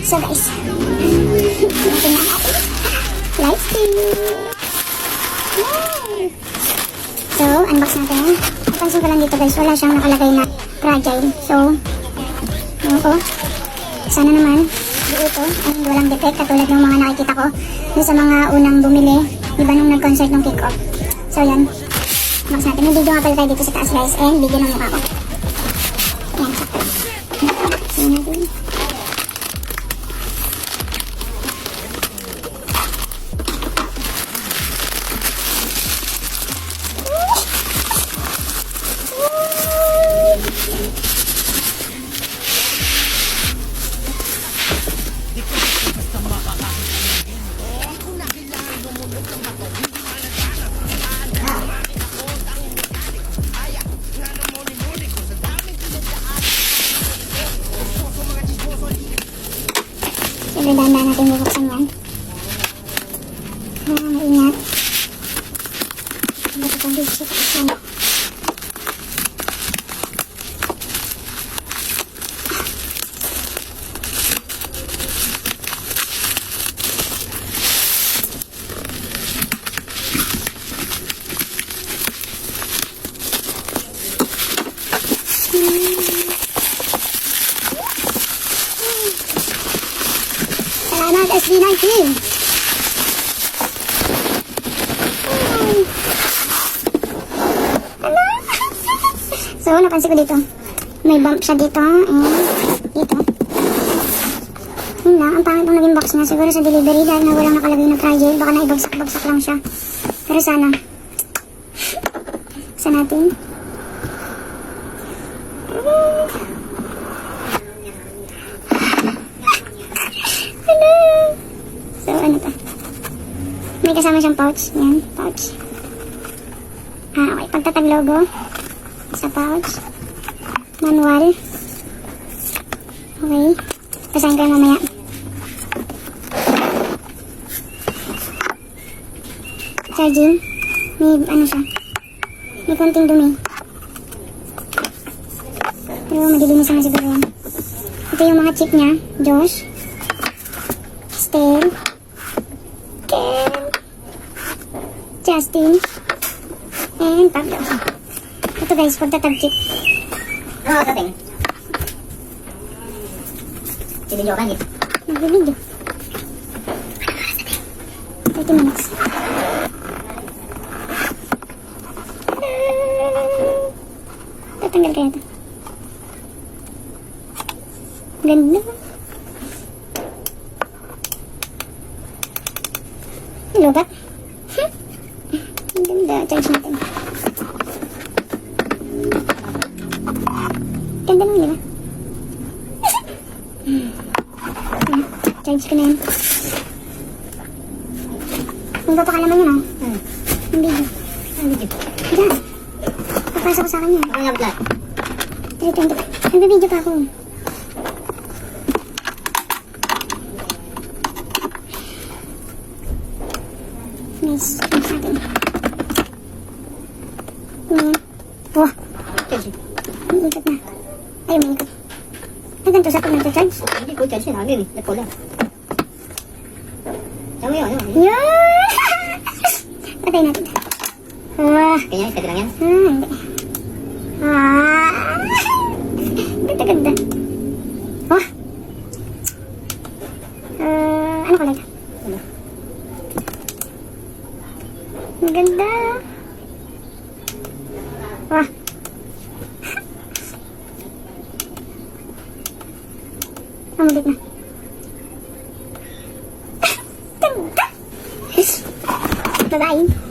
So guys, natin na natin. Light stick. Yay! So, unbox natin. Napansin ko lang dito guys, wala siyang nakalagay na fragile. So, yun ko. Sana naman, ito, ay walang defect katulad ng mga nakikita ko dun sa mga unang bumili, iba nung nag-concert ng kick-off. So, yan. Unbox natin. May video nga pala tayo dito sa taas guys, and video ng mukha ko. Yan, sakto. So, natin. Siyempre, dahan-dahan natin bubuksan yan. Maingat. Ba't itong bigsit? Yan. Salamat, SB19! So, napansin ko dito. May bump siya dito. And dito. Yun lang. Ang pangit ng naging box niya. Siguro sa delivery dahil na walang nakalagay na fragile. Baka naibagsak-bagsak lang siya. Pero sana. Sa natin. So, ano to? May kasama siyang pouch. Yan, pouch. Okay. Pagtatag logo sa pouch. Manual. Okay. Basahin ko yung mamaya. Charging. May, ano siya. May konting dumi. Pero madilinis naman siguro yan. Ito yung mga chip niya. Josh. Stel. Ken. Justin. And Pablo. Ito guys, pagtatag chip. Ano ka ting? Video ka dito. Nag-video. 30 minutes. Tatanggal kaya ito. Ganda. Lugat. Ang ganda. Charge natin. Ganda naman, di ba? Charge ko na yan. Kung papakalaman yun, ah. Ang video. Ang video. Diyan. Papasa ko sa akin yan. Ang labot lahat. 325. Nag-video pa ako. Nice. Nice natin. Ayan. Wah. May ikot na. Ay, may ikot. Ay, ganito sa pag nag-charge. Hindi ko charge yun. Hangin eh. Nagpula. Tama yun. Ano? Yan! Patay natin. Wah. Kanya, pwede lang yan. Hindi. Ganda-ganda. Wah. Ano kulay ka? Ano? Ang ganda. Wah. Ang ulit na. Ganda. Bye-bye.